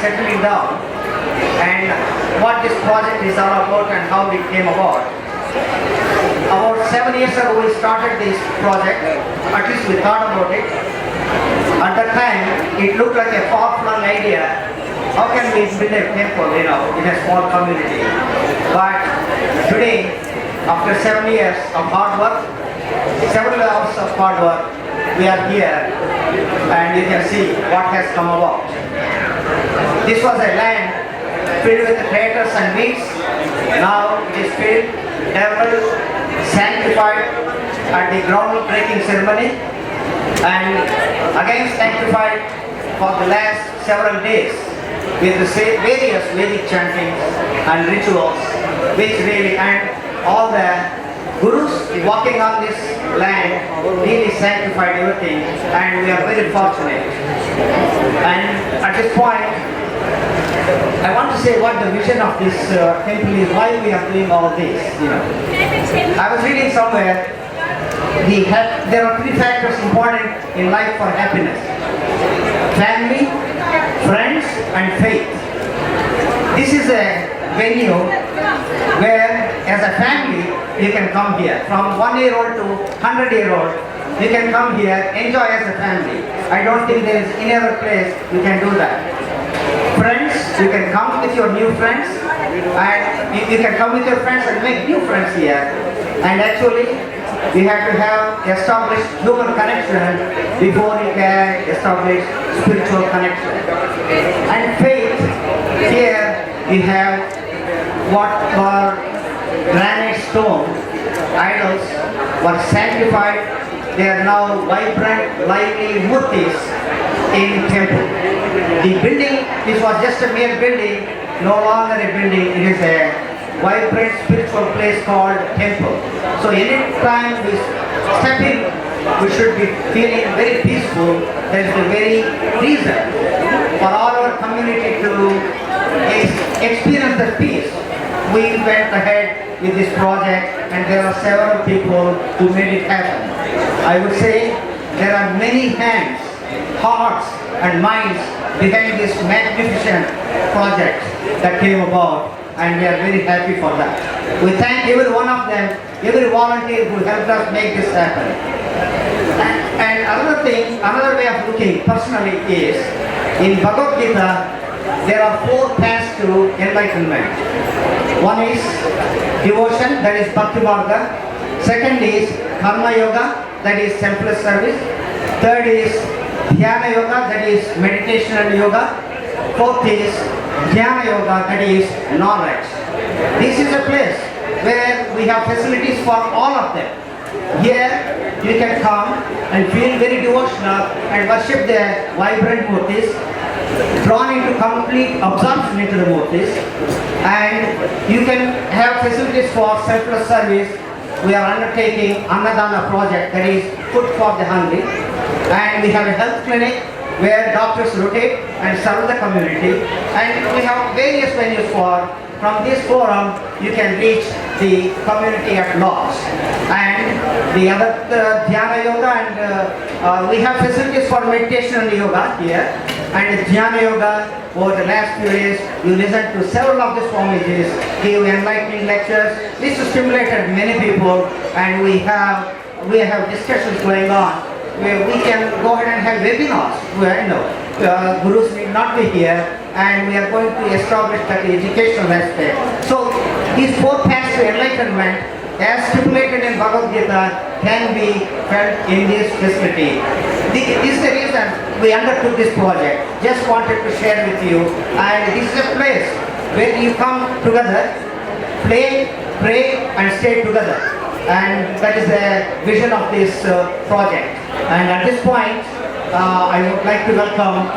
settling down and what this project is all about and how it came about. About 7 years ago we started this project, at least we thought about it. At that time it looked like a far-flung idea. How can we build a temple, in a small community? But today, after 7 years of hard work, several hours of hard work, we are here and you can see what has come about. This was a land filled with craters and weeds. Now it is filled, developed, sanctified at the groundbreaking ceremony and again sanctified for the last several days with the various Vedic chantings and rituals which really, and all the Gurus walking on this land really sanctified everything and we are very fortunate. And at this point, I want to say what the vision of this temple is, why we are doing all this. I was reading somewhere, there are 3 factors important in life for happiness: family, friends, and faith. This is a venue where, as a family, you can come here. From 1-year-old to 100-year-old, you can come here, enjoy as a family. I don't think there is any other place you can do that. Friends, you can come with your new friends, and you can come with your friends and make new friends here. And actually, we have to have established human connection before you can establish spiritual connection. And faith, here we have what were granite stone idols were sanctified. They are now vibrant, lively murtis in temple. The building, this was just a mere building, no longer a building, it is a vibrant spiritual place called temple. So any time we step in, we should be feeling very peaceful. That is the very reason for all our community to experience the peace. We went ahead with this project and there are several people who made it happen. I would say there are many hands, hearts and minds behind this magnificent project that came about, and we are very happy for that. We thank every one of them, every volunteer who helped us make this happen. And another thing, another way of looking personally is, in Bhagavad Gita, there are 4 paths to enlightenment. One is devotion, that is Bhakti Marga. Second is Karma Yoga, that is selfless service. Third is Dhyana Yoga, that is meditation and yoga. Fourth is Jnana Yoga, that is knowledge. This is a place where we have facilities for all of them. Here you can come and feel very devotional and worship the vibrant murtis, drawn into complete absorption into the murtis, and you can have facilities for selfless service. We are undertaking Annadana project, that is food for the hungry, and we have a health clinic where doctors rotate and serve the community, and we have various venues for. From this forum you can reach the community at large. And the other Dhyana Yoga, and we have facilities for meditation and yoga here. And Dhyana Yoga, over the last few days you listened to several of the Swamijis give enlightening lectures. This has stimulated many people, and we have discussions going on where we can go ahead and have webinars where Gurus need not be here, and we are going to establish that educational aspect. So these 4 paths to enlightenment, as stipulated in Bhagavad Gita, can be felt in this facility. This is the reason we undertook this project. Just wanted to share with you, and this is a place where you come together, play, pray and stay together. And that is the vision of this project. And at this point, I would like to welcome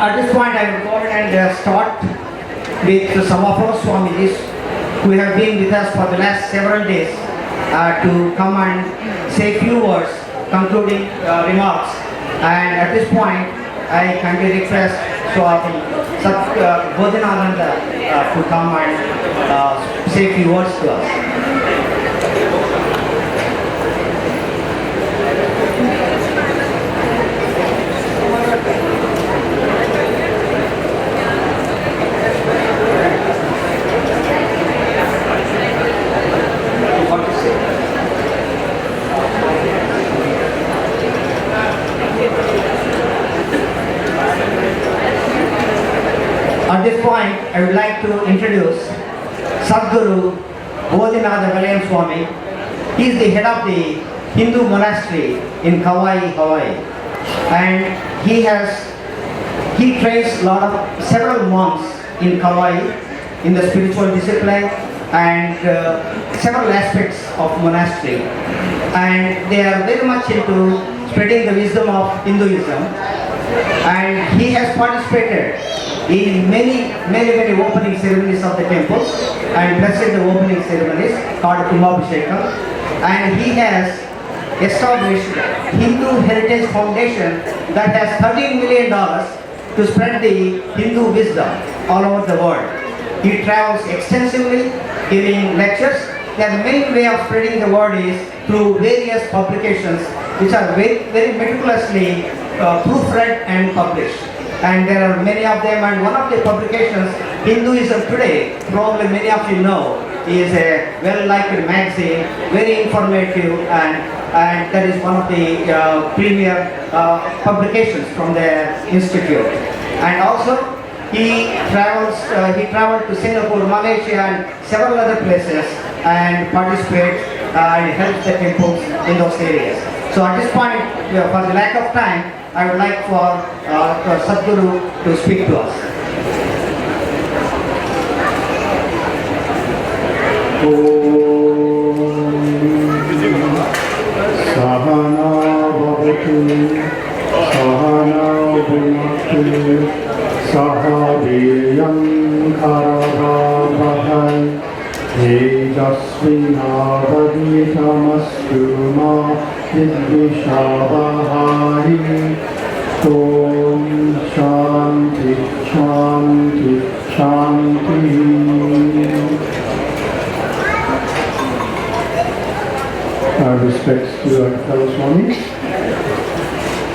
At this point, I will go ahead and start with some of our Swamijis who have been with us for the last several days to come and say a few words, concluding remarks. And at this point, I kindly request Swami Bodhinananda to come and say a few words to us. I would like to introduce Sadhguru Bodhinatha Valayam Swami. He is the head of the Hindu monastery in Kauai, Hawaii. And he trains several monks in Kauai in the spiritual discipline and several aspects of monastery. And they are very much into spreading the wisdom of Hinduism. And he has participated in many opening ceremonies of the temples and blessed the opening ceremonies called Kumbhabhishekam. And he has established Hindu Heritage Foundation that has $13 million to spread the Hindu wisdom all over the world. He travels extensively giving lectures. The main way of spreading the word is through various publications which are very meticulously proofread and published. And there are many of them, and one of the publications, Hinduism Today, probably many of you know, is a well-liked magazine, very informative, and that is one of the premier publications from the institute. And also, he traveled to Singapore, Malaysia, and several other places, and participates and helps the temples in those areas. So at this point, for the lack of time, I would like for Sadhguru to speak to us. Sahana bhavatu, sahana bhunaktu, sahaviyam karavabhai, tejasvinavaditamastu ma vidvishavahari. Om Shanti Shanti Shanti. Our respects to our fellow Swamis.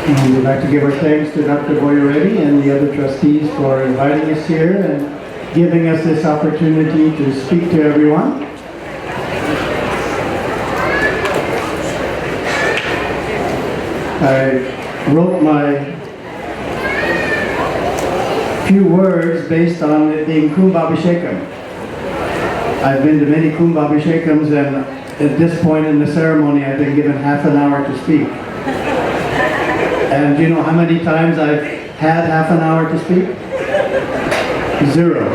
And we'd like to give our thanks to Dr. Boyareddy and the other trustees for inviting us here and giving us this opportunity to speak to everyone. I wrote my few words based on it being Kumbhabhishekam. I've been to many Kumbhabhishekams, and at this point in the ceremony I've been given half an hour to speak. And do you know how many times I've had half an hour to speak? 0.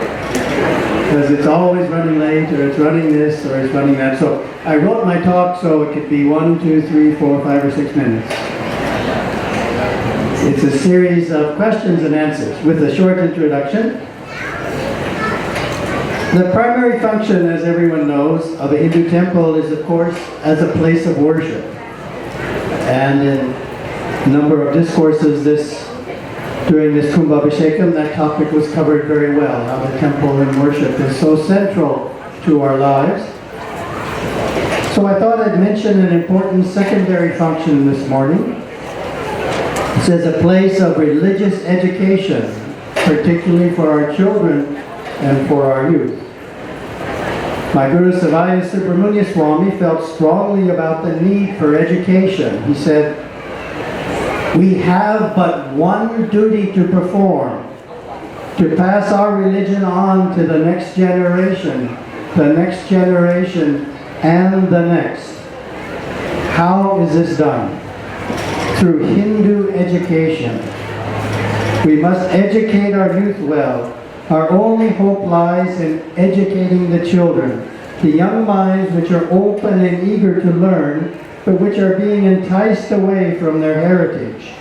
Because it's always running late, or it's running this, or it's running that. So I wrote my talk so it could be 1, 2, 3, 4, 5, or 6 minutes. It's a series of questions and answers with a short introduction. The primary function, as everyone knows, of a Hindu temple is, of course, as a place of worship. And in a number of discourses during this Kumbhabhishekam, that topic was covered very well, how the temple and worship is so central to our lives. So I thought I'd mention an important secondary function this morning. It says a place of religious education, particularly for our children and for our youth. My Guru Savaya Subramanya Swami felt strongly about the need for education. He said, "We have but one duty to perform, to pass our religion on to the next generation, and the next." How is this done? Through Hindu education. We must educate our youth well. Our only hope lies in educating the children, the young minds which are open and eager to learn, but which are being enticed away from their heritage.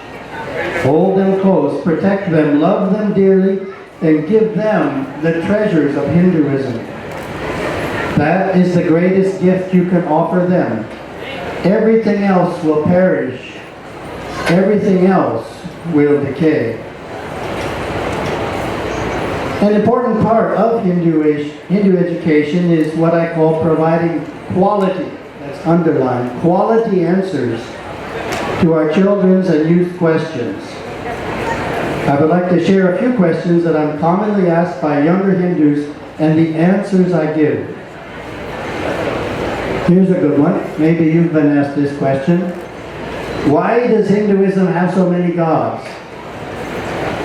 Hold them close, protect them, love them dearly, and give them the treasures of Hinduism. That is the greatest gift you can offer them. Everything else will perish. Everything else will decay. An important part of Hindu education is what I call providing quality, that's underlined, quality answers to our children's and youth questions. I would like to share a few questions that I'm commonly asked by younger Hindus and the answers I give. Here's a good one. Maybe you've been asked this question. Why does Hinduism have so many gods?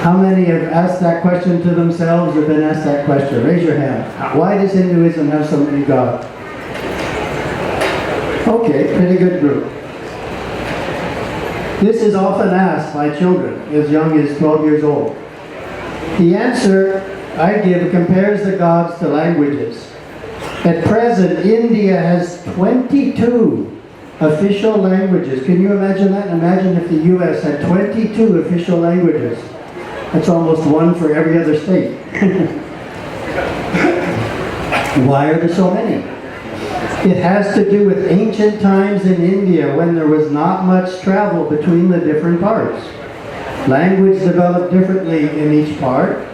How many have asked that question to themselves or been asked that question? Raise your hand. Why does Hinduism have so many gods? Okay, pretty good group. This is often asked by children as young as 12 years old. The answer I give compares the gods to languages. At present, India has 22 official languages. Can you imagine that? Imagine if the U.S. had 22 official languages. That's almost one for every other state. Why are there so many? It has to do with ancient times in India when there was not much travel between the different parts. Language developed differently in each part.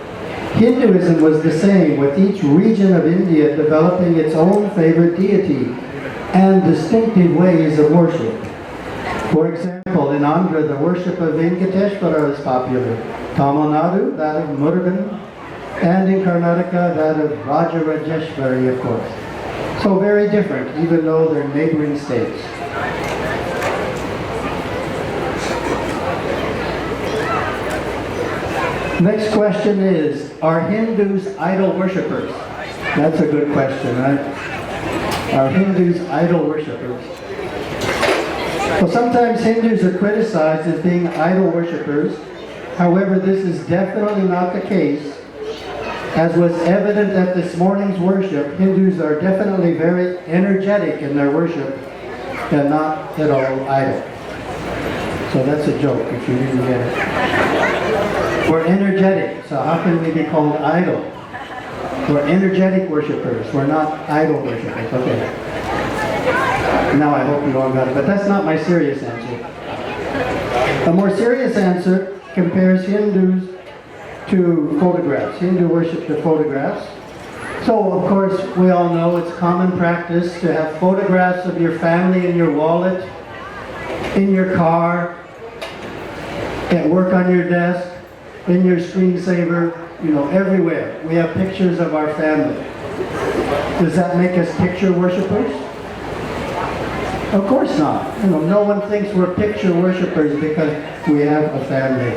Hinduism was the same, with each region of India developing its own favorite deity and distinctive ways of worship. For example, in Andhra, the worship of Venkateshwara is popular. Tamil Nadu, that of Murugan, and in Karnataka, that of Raja Rajeshwari, of course. So very different, even though they're neighboring states. Next question is, are Hindus idol worshippers? That's a good question, right? Are Hindus idol worshippers? Well, sometimes Hindus are criticized as being idol worshippers. However, this is definitely not the case. As was evident at this morning's worship, Hindus are definitely very energetic in their worship and not at all idle. So that's a joke if you didn't get it. We're energetic, so how can we be called idle? We're energetic worshipers, we're not idol worshipers. Okay. Now I hope you all got it, but that's not my serious answer. A more serious answer compares Hindus to photographs. Hindu worship to photographs. So, of course, we all know it's common practice to have photographs of your family in your wallet, in your car, at work on your desk, in your screensaver, you know, everywhere. We have pictures of our family. Does that make us picture worshipers? Of course not. You know, no one thinks we're picture worshipers because we have a family.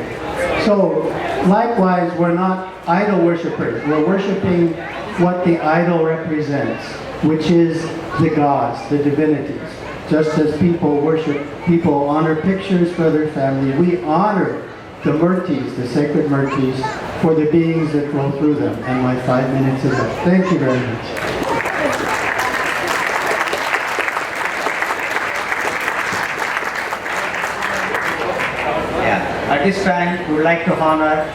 So, likewise, we're not idol worshipers. We're worshiping what the idol represents, which is the gods, the divinities. Just as people honor pictures for their family, we honor the murtis, the sacred murtis, for the beings that flow through them. And my 5 minutes is up. Thank you very much. At this time, we would like to honor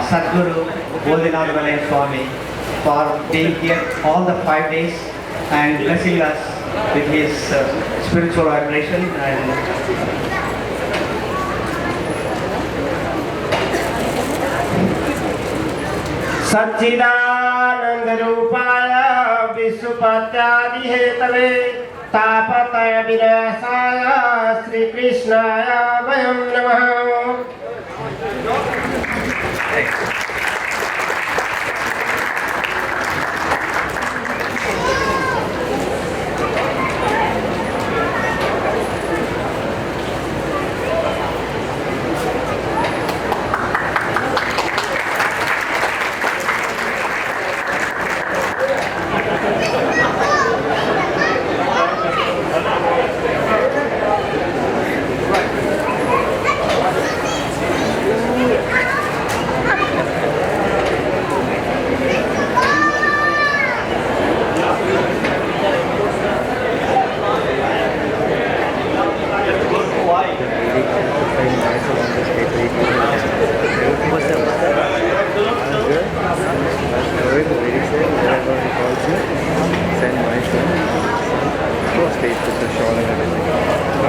Sadhguru Bodhinath Valayan Swami for being here all the 5 days and blessing us with his spiritual vibration. And Satchidananda Rupaya Visupatyadi Hetave Tapataya Vinasaya Sri Krishnaya Vayam Namaha.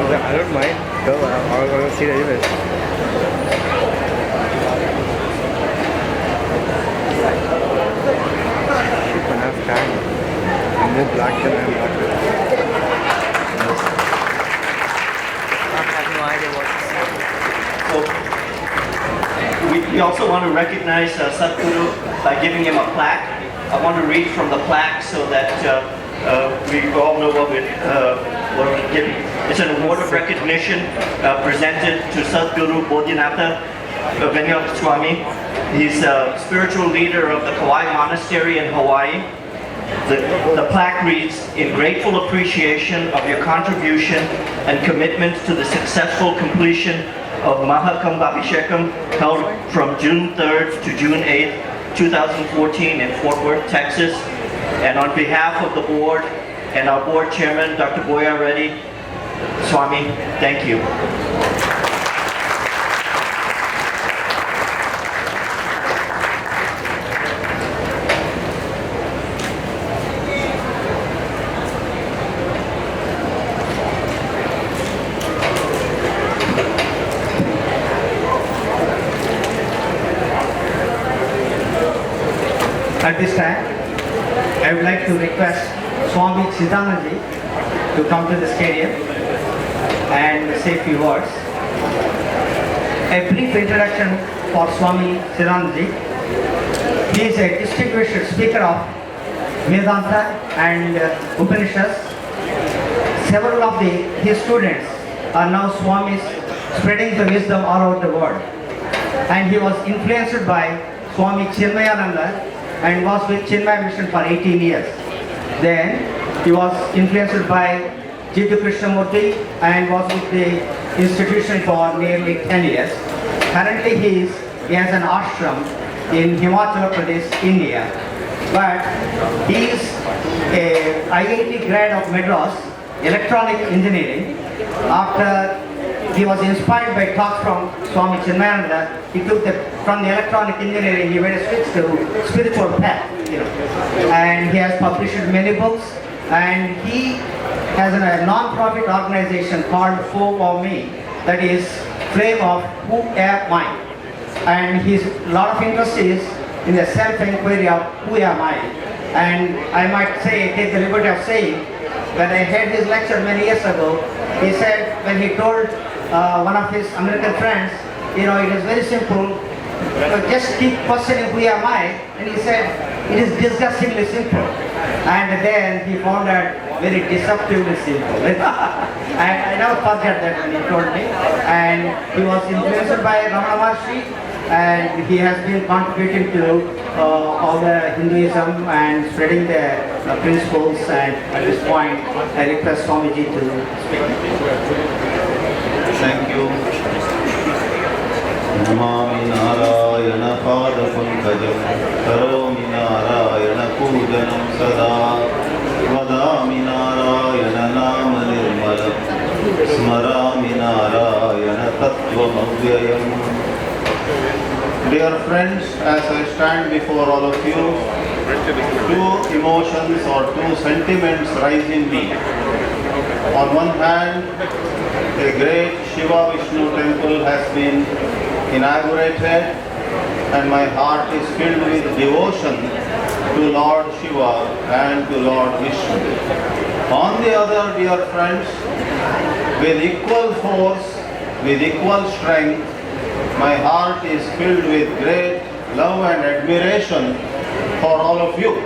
I don't mind. Go, I'll see it anyways. Shit, I have time. I'm more black than I am black. I have no idea what to say. So, we also want to recognize Sadhguru by giving him a plaque. I want to read from the plaque so that we all know what we're giving. It's an award of recognition presented to Sadhguru Bodhinatha Vinod Swami. He's a spiritual leader of the Kauai Monastery in Hawaii. The plaque reads, "In grateful appreciation of your contribution and commitment to the successful completion of Mahakumbhabhishekam held from June 3rd to June 8th, 2014 in Fort Worth, Texas. And on behalf of the board and our board chairman, Dr. Boya Reddy, Swami, thank you." At this time, I would like to request Swami Chidananji to come to the stadium and say a few words. A brief introduction for Swami Chidananji. He is a distinguished speaker of Vedanta and Upanishads. Several of his students are now Swamis, spreading the wisdom all over the world. And he was influenced by Swami Chinmayananda and was with Chinmaya Mission for 18 years. Then he was influenced by Jiddu Krishnamurti and was with the institution for nearly 10 years. Currently he has an ashram in Himachal Pradesh, India. But he is a IIT grad of Madras, electronic engineering. After he was inspired by talks from Swami Chinmayananda, he took from the electronic engineering, he made a switch to spiritual path, And he has published many books, and he has a non-profit organization called Foe of Me, that is Flame of Who Am I? And his lot of interest is in the self-inquiry of who am I? And I might say, take the liberty of saying, when I heard his lecture many years ago, he said, when he told one of his American friends, it is very simple, just keep questioning who am I, and he said, it is disgustingly simple. And then he found that very deceptively simple. I never forget that when he told me. And he was influenced by Ramana Maharshi, and he has been contributing to all the Hinduism and spreading the principles. And at this point, I request Swamiji to speak. Thank you. Namami Narayana Pada Pankajam Karomi Narayana Pujanam Sada Vadami Narayana Nama Nirmalam Smarami Narayana Tattvam Avyayam. Dear friends, as I stand before all of you, two emotions or two sentiments rise in me. On one hand, a great Shiva Vishnu temple has been inaugurated, and my heart is filled with devotion to Lord Shiva and to Lord Vishnu. On the other, dear friends, with equal force, with equal strength, my heart is filled with great love and admiration for all of you.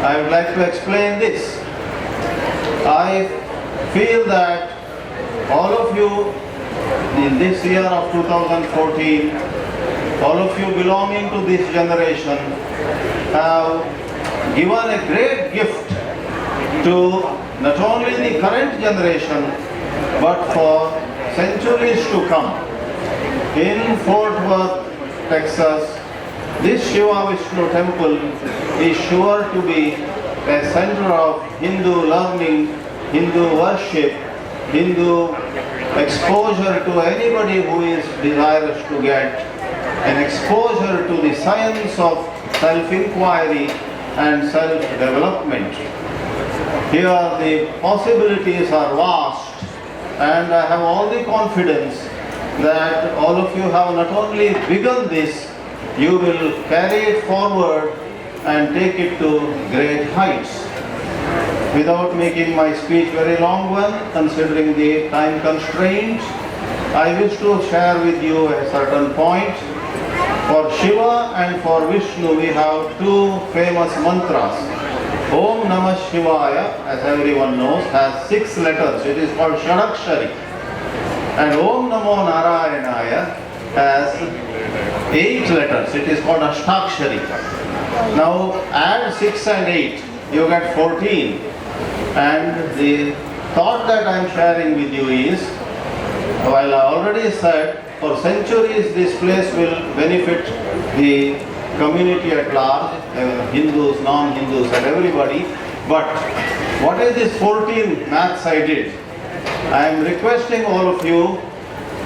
I would like to explain this. I feel that all of you in this year of 2014, all of you belonging to this generation have given a great gift to not only the current generation but for centuries to come. In Fort Worth, Texas, this Shiva Vishnu temple is sure to be a center of Hindu learning, Hindu worship, Hindu exposure to anybody who is desirous to get, an exposure to the science of self-inquiry and self-development. Here the possibilities are vast, and I have all the confidence that all of you have not only begun this, you will carry it forward and take it to great heights. Without making my speech very long one, considering the time constraints, I wish to share with you a certain point. For Shiva and for Vishnu, we have two famous mantras. Om Namah Shivaya, as everyone knows, has 6 letters. It is called Shadakshari. And Om Namo Narayanaya as 8 letters. It is called Ashtakshari. Now add 6 and 8, you get 14. And the thought that I am sharing with you is, while I already said for centuries this place will benefit the community at large, Hindus, non-Hindus and everybody, but what is this 14 maths I did? I am requesting all of you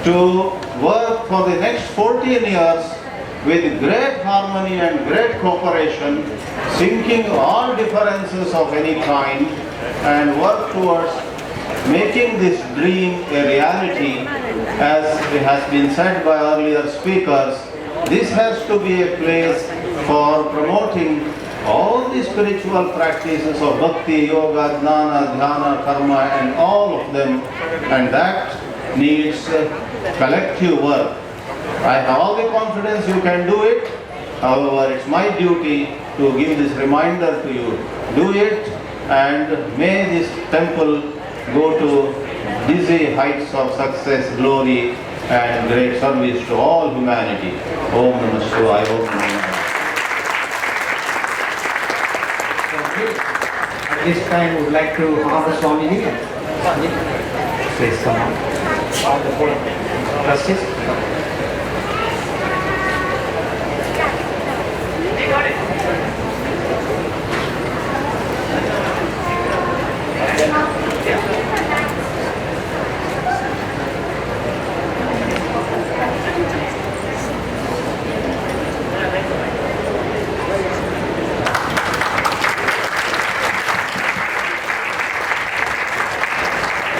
to work for the next 14 years with great harmony and great cooperation, sinking all differences of any kind and work towards making this dream a reality. As it has been said by earlier speakers, this has to be a place for promoting all the spiritual practices of bhakti, yoga, jnana, dhyana, karma and all of them, and that needs collective work. I have all the confidence you can do it. However, it's my duty to give this reminder to you. Do it, and may this temple go to dizzy heights of success, glory and great service to all humanity. Om Namah Shivaya. Om Namah Shivaya. At this time, we would like to honor Swamiji. Please come on. All the board trustees.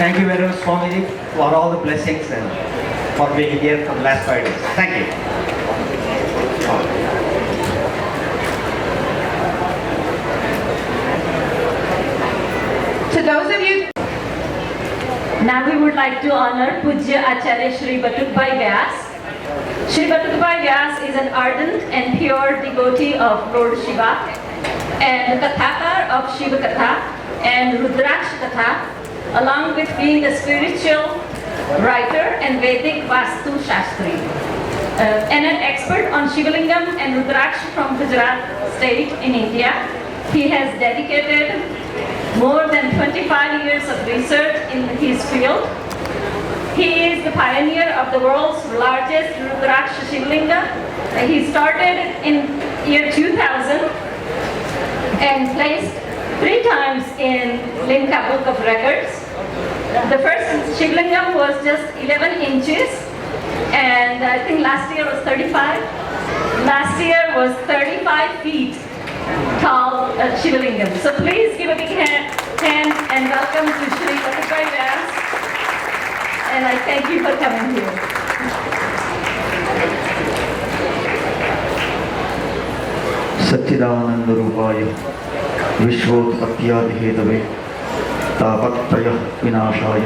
Thank you very much, Swamiji, for all the blessings and for being here for the last 5 days. Thank you. To those of you, now we would like to honor Pujya Acharya Shri Batukbhai Vyas. Shri Batukbhai Vyas is an ardent and pure devotee of Lord Shiva and the Kathakar of Shiva Katha and Rudraksh Katha, along with being a spiritual writer and Vedic Vastu Shastri. And an expert on Shivalingam and Rudraksh from Gujarat state in India. He has dedicated more than 25 years of research in his field. He is the pioneer of the world's largest Rudraksh Shivalinga. He started in year 2000 and placed 3 times in Limca Book of Records. The first Shivalingam was just 11 inches and I think last year was 35. Last year was 35 feet tall Shivalingam. So please give a big hand and welcome to Shri Batukbhai Vyas. And I thank you for coming here. सच्चिदानंद रूपाय विश्वोत्पत्त्यादि हेतवे तापत्रय विनाशाय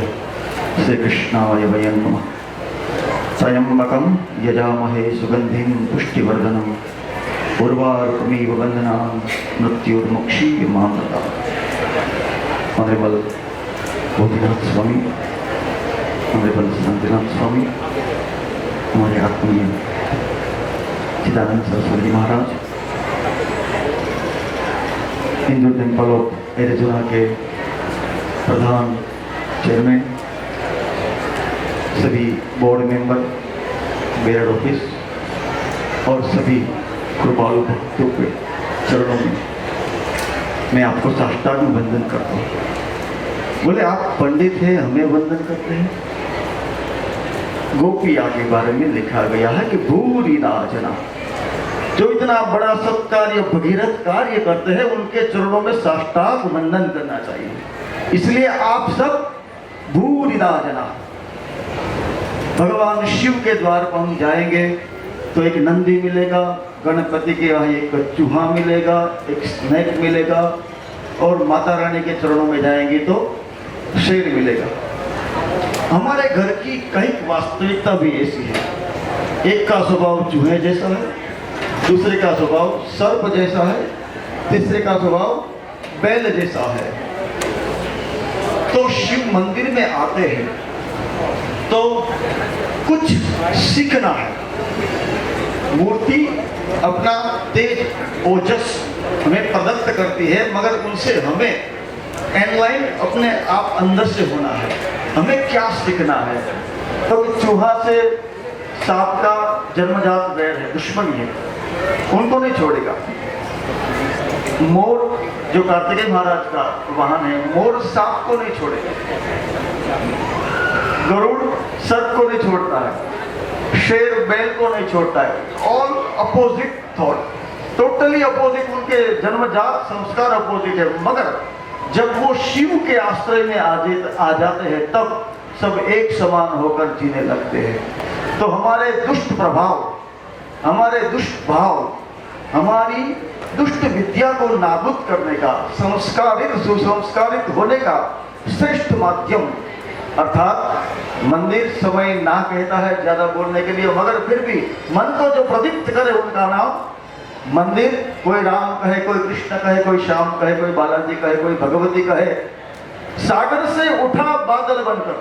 श्री कृष्णाय वयं नमः। त्र्यंबकं यजामहे सुगंधिं पुष्टिवर्धनम् उर्वारुकमिव बन्धनान् मृत्युर्मुक्षीयमामृतात्। Honorable Bodhinath Swami, Honorable Santinath Swami, हमारे आत्मीय चिदानंद सरस्वती महाराज, हिंदू टेम्पल ऑफ एरिजोना के प्रधान चेयरमैन, सभी बोर्ड मेंबर, बेयर ऑफिस और सभी कृपालु भक्तों के चरणों में मैं आपको साष्टांग वंदन करता हूँ। बोले आप पंडित हैं, हमें वंदन करते हैं। गोपिया के बारे में लिखा गया है कि भूरि नाजना, जो इतना बड़ा सत्कार्य भगीरथ कार्य करते हैं उनके चरणों में साष्टांग वंदन करना चाहिए। इसलिए आप सब भूरि नाजना, भगवान शिव के द्वार पर हम जाएंगे तो एक नंदी मिलेगा, गणपति के यहाँ एक चूहा मिलेगा, एक स्नेक मिलेगा और माता रानी के चरणों में जाएंगे तो शेर मिलेगा। हमारे घर की कई वास्तविकता भी ऐसी है। एक का स्वभाव चूहे जैसा है, दूसरे का स्वभाव सर्प जैसा है, तीसरे का स्वभाव बैल जैसा है। तो शिव मंदिर में आते हैं तो कुछ सीखना है। मूर्ति अपना तेज ओजस हमें प्रदत्त करती है, मगर उनसे हमें एनलाइन अपने आप अंदर से होना है। हमें क्या सीखना है? तो चूहा से सांप का जन्मजात वैर है, दुश्मनी है, उनको नहीं छोड़ेगा। मोर जो कार्तिकेय महाराज का वाहन है, मोर सांप को नहीं छोड़ेगा, गरुड़ सर्प को नहीं छोड़ता है, शेर बैल को नहीं छोड़ता है। All opposite thought, totally opposite, उनके जन्मजात संस्कार अपोजिट है, मगर जब वो शिव के आश्रय में आ जाते हैं तब सब एक समान होकर जीने लगते हैं। तो हमारे दुष्ट प्रभाव, हमारे दुष्ट भाव, हमारी दुष्ट विद्या को नाबूद करने का, संस्कारित सुसंस्कारित होने का श्रेष्ठ माध्यम अर्थात मंदिर समय ना कहता है ज्यादा बोलने के लिए, मगर फिर भी मन को जो प्रदीप्त करे उनका नाम मंदिर। कोई राम कहे, कोई कृष्ण कहे, कोई श्याम कहे, कोई बालाजी कहे, कोई भगवती कहे। सागर से उठा बादल बनकर,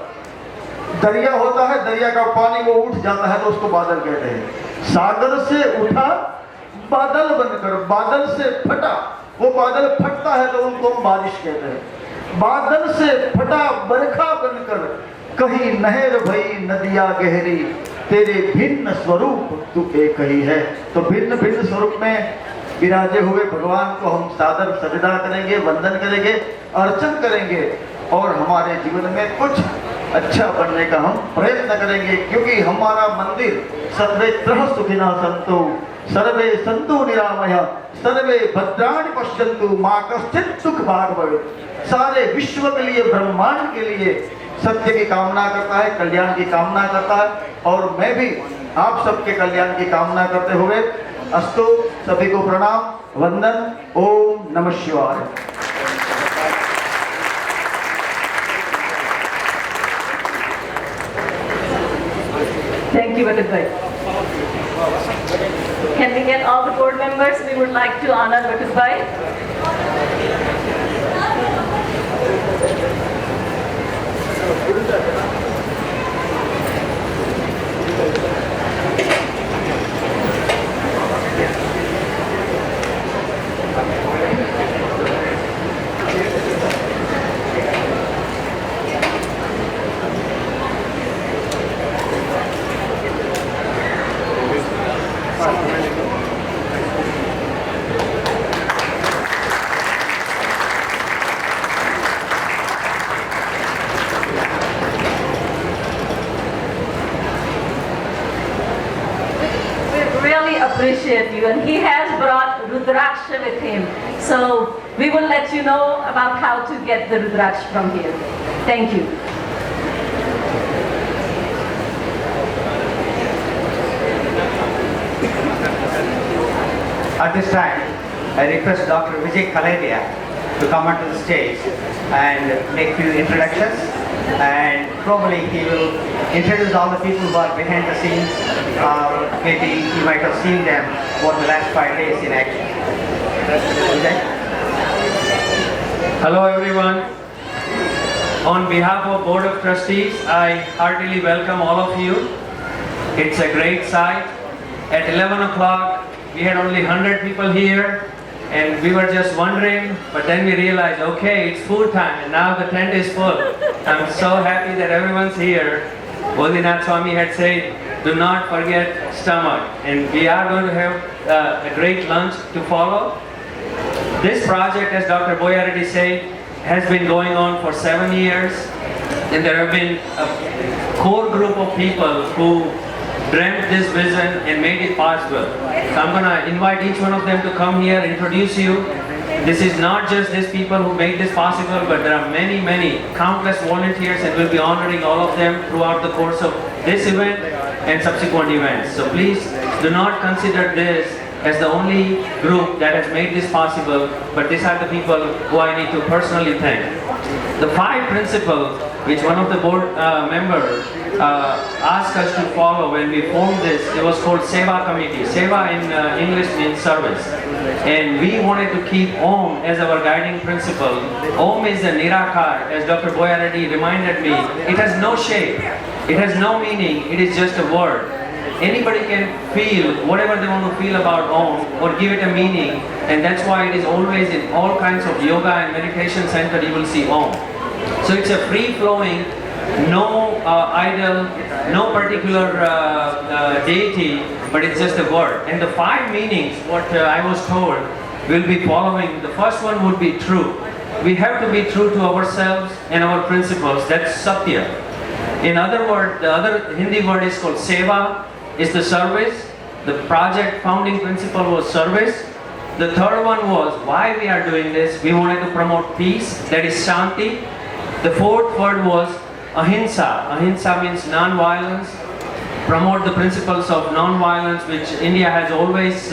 दरिया होता है, दरिया का पानी वो उठ जाता है तो उसको बादल कहते हैं। सागर से उठा बादल बनकर, बादल से फटा, वो बादल फटता है तो उनको हम बारिश कहते हैं। बादल से फटा बरखा बनकर, कहीं नहर भई नदिया गहरी, तेरे भिन्न स्वरूप तू एक ही है। तो भिन्न भिन्न स्वरूप में विराजे हुए भगवान को हम सादर सजदा करेंगे, वंदन करेंगे, अर्चन करेंगे और हमारे जीवन में कुछ अच्छा बनने का हम प्रयत्न करेंगे, क्योंकि हमारा मंदिर सर्वेत्र सुखिनः सन्तु सर्वे सन्तु निरामया सर्वे भद्राणि पश्यन्तु मा कश्चित् दुःख भाग् भवेत्। सारे विश्व के लिए, ब्रह्मांड के लिए सत्य की कामना करता है, कल्याण की कामना करता है, और मैं भी आप सबके कल्याण की कामना करते हुए अस्तु, सभी को प्रणाम, वंदन, ओम नमः शिवाय। Thank you, Batuk Bhai. Can we get all the board members? We would like to honor Batuk Bhai. Appreciate you, and he has brought Rudraksha with him. So we will let you know about how to get the Rudraksha from here. Thank you. At this time, I request Dr. Vijay Kaledia to come onto the stage and make few introductions, and probably he will introduce all the people who are behind the scenes. Maybe you might have seen them for the last 5 days in action. Okay? Hello everyone. On behalf of Board of Trustees, I heartily welcome all of you. It's a great sight. At 11 o'clock, we had only 100 people here, and we were just wondering, but then we realized, okay, it's food time, and now the tent is full. I'm so happy that everyone's here. Bodhinath Swami had said, do not forget stomach, and we are going to have a great lunch to follow. This project, as Dr. Boyarati said, has been going on for 7 years, and there have been a core group of people who dreamt this vision and made it possible. So I'm going to invite each one of them to come here, introduce you. This is not just these people who made this possible, but there are many, many, countless volunteers, and we'll be honoring all of them throughout the course of this event and subsequent events. So please do not consider this as the only group that has made this possible, but these are the people who I need to personally thank. The 5 principles which one of the board members asked us to follow when we formed this, it was called Seva Committee. Seva in English means service. And we wanted to keep Om as our guiding principle. Om is the Nirakar, as Dr. Boyarati reminded me. It has no shape. It has no meaning, it is just a word. Anybody can feel whatever they want to feel about Om or give it a meaning, and that's why it is always in all kinds of yoga and meditation center you will see Om. So it's a free-flowing, no idol, no particular deity, but it's just a word. And the 5 meanings, what I was told, will be following. The first one would be true. We have to be true to ourselves and our principles. That's Satya. In other words, the other Hindi word is called Seva, is the service. The project founding principle was service. The third one was why we are doing this. We wanted to promote peace, that is Shanti. The fourth word was Ahimsa. Ahimsa means non-violence. Promote the principles of non-violence, which India has always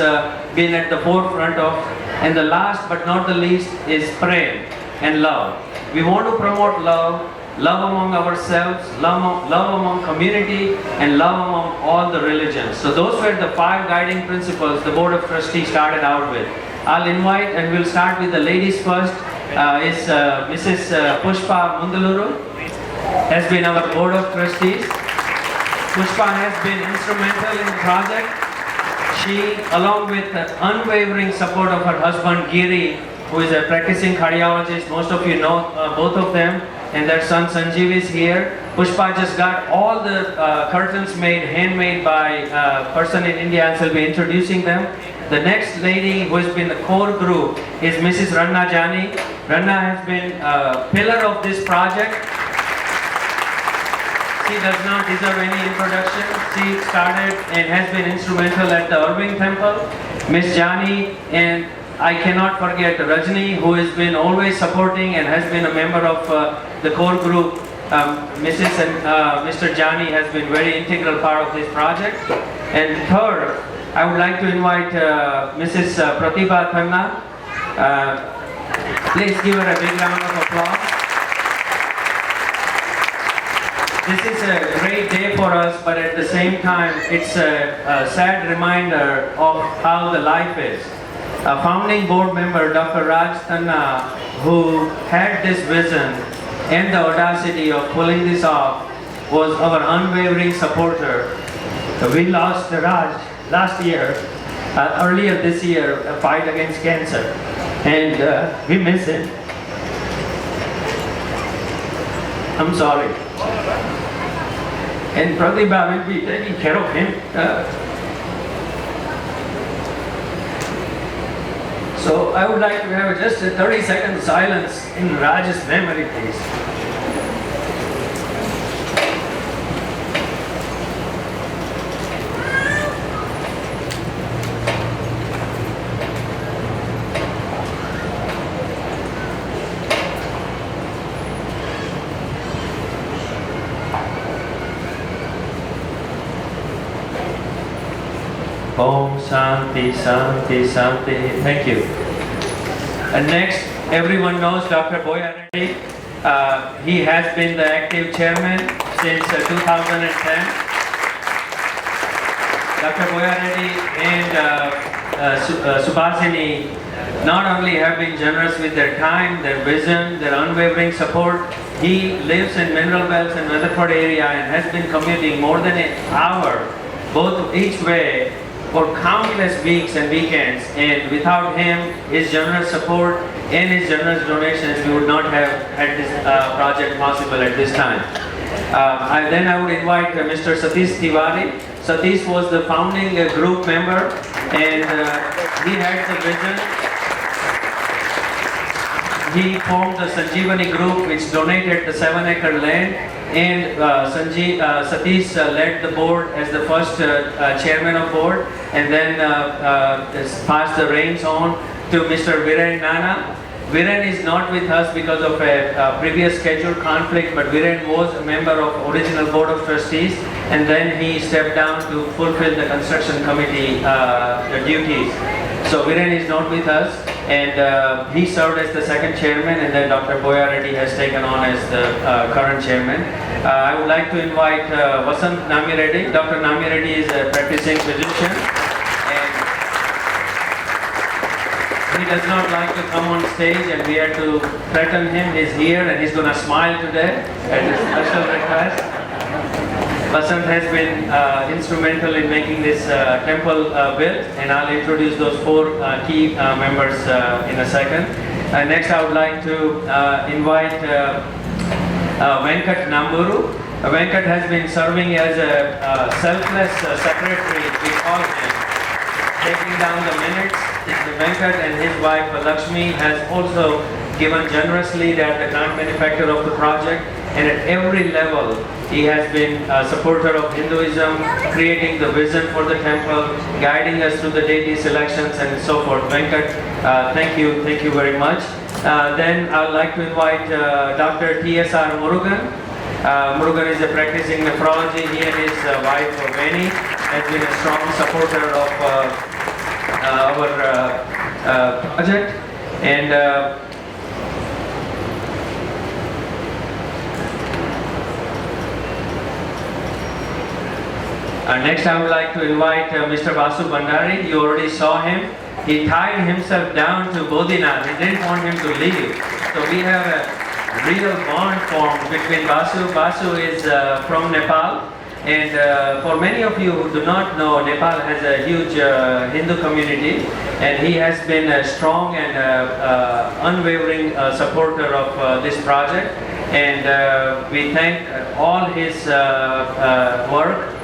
been at the forefront of. And the last but not the least is Prem and love. We want to promote love, love among ourselves, love among community, and love among all the religions. So those were the 5 guiding principles the Board of Trustees started out with. I'll invite, and we'll start with the ladies first, is Mrs. Pushpa Mundaluru, has been our Board of Trustees. Pushpa has been instrumental in the project. She, along with the unwavering support of her husband Giri, who is a practicing cardiologist, most of you know both of them, and their son Sanjeev is here. Pushpa just got all the curtains made, handmade by a person in India, and she'll be introducing them. The next lady who has been the core group is Mrs. Ranna Jani. Ranna has been a pillar of this project. She does not deserve any introduction. She started and has been instrumental at the Irving Temple. Miss Jani, and I cannot forget Rajni, who has been always supporting and has been a member of the core group. Mrs. and Mr. Jani has been very integral part of this project. And third, I would like to invite Mrs. Pratibha Thanna. Please give her a big round of applause. This is a great day for us, but at the same time, it's a sad reminder of how the life is. A founding board member, Dr. Raj Tanna, who had this vision and the audacity of pulling this off, was our unwavering supporter. We lost Raj last year, earlier this year, a fight against cancer, and we miss him. I'm sorry. And Pratibha will be taking care of him. So I would like to have just a 30-second silence in Raj's memory, please. Om Shanti Shanti Shanti. Thank you. And next, everyone knows Dr. Boya Reddy. He has been the active chairman since 2010. Dr. Boya Reddy and Subhasini not only have been generous with their time, their vision, their unwavering support. He lives in Mineral Wells and Weatherford area and has been commuting more than an hour both each way for countless weeks and weekends, and without him, his generous support and his generous donations, we would not have had this project possible at this time. Then I would invite Mr. Satish Tiwari. Satish was the founding group member, and he had the vision. He formed the Sanjeevani group, which donated the 7-acre land, and Satish led the board as the first chairman of board, and then passed the reins on to Mr. Viren Nana. Viren is not with us because of a previous scheduled conflict, but Viren was a member of original board of trustees, and then he stepped down to fulfill the construction committee duties. So Viren is not with us, and he served as the second chairman, and then Dr. Boya Reddy has taken on as the current chairman. I would like to invite Vasant Nami Reddy. Dr. Nami Reddy is a practicing physician, and he does not like to come on stage, and we had to threaten him. He's here and he's going to smile today at his special request. Vasant has been instrumental in making this temple built, and I'll introduce those four key members in a second. Next, I would like to invite Venkat Namburu. Venkat has been serving as a selfless secretary, we call him, taking down the minutes. Venkat and his wife Lakshmi has also given generously at the grant benefactor of the project, and at every level he has been a supporter of Hinduism, creating the vision for the temple, guiding us through the deity selections and so forth. Venkat, thank you very much. Then I would like to invite Dr. T.S.R. Murugan. Murugan is a practicing nephrology. He and his wife Veni has been a strong supporter of our project. And next I would like to invite Mr. Vasu Bandari. You already saw him. He tied himself down to Bodhinath. He didn't want him to leave. So we have a real bond formed between Vasu. Vasu is from Nepal. And for many of you who do not know, Nepal has a huge Hindu community, and he has been a strong and unwavering supporter of this project. And we thank all his work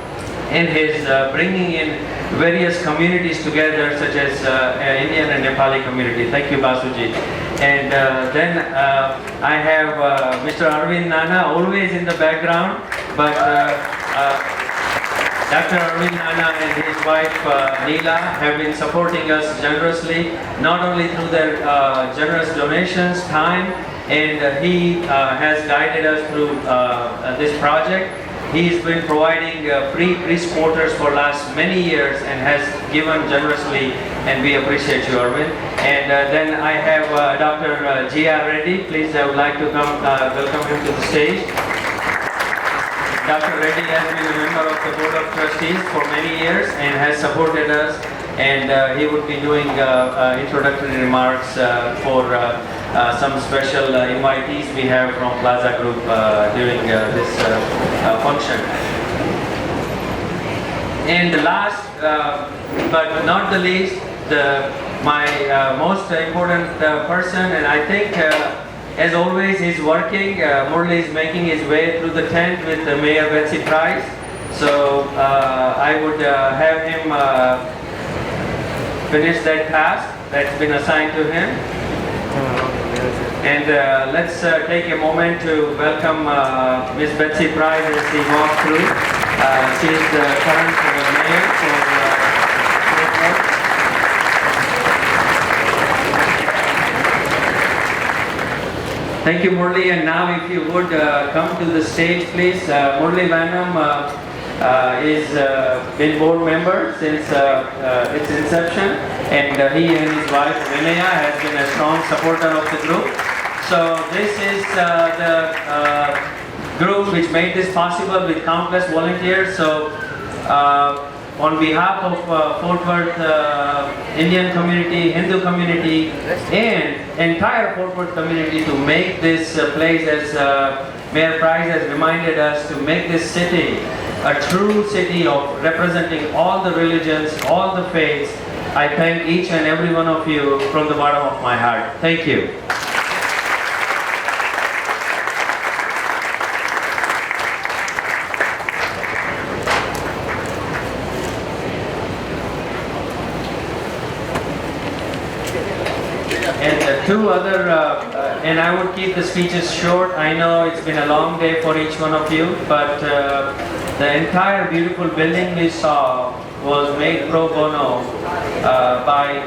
in his bringing in various communities together, such as Indian and Nepali community. Thank you, Basuji. And then I have Mr. Arvind Nana, always in the background, but Dr. Arvind Nana and his wife Neela have been supporting us generously, not only through their generous donations, time, and he has guided us through this project. He's been providing free priest quarters for last many years and has given generously, and we appreciate you, Arvind. And then I have Dr. G.R. Reddy. Please, I would like to come welcome him to the stage. Dr. Reddy has been a member of the Board of Trustees for many years and has supported us, and he would be doing introductory remarks for some special invitees we have from Plaza Group during this function. And the last, but not the least, my most important person, and I think as always he's working. Murli is making his way through the tent with Mayor Betsy Price. So I would have him finish that task that's been assigned to him. And let's take a moment to welcome Ms. Betsy Price as she walks through. She is the current mayor for Thank you, Murli. And now if you would come to the stage, please. Murli Vanam is been board member since its inception, and he and his wife Vinaya has been a strong supporter of the group. So this is the group which made this possible with countless volunteers. So on behalf of Fort Worth Indian community, Hindu community, and entire Fort Worth community to make this place, as Mayor Price has reminded us, to make this city a true city of representing all the religions, all the faiths. I thank each and every one of you from the bottom of my heart. Thank you. And two other, and I would keep the speeches short. I know it's been a long day for each one of you, but the entire beautiful building we saw was made pro bono by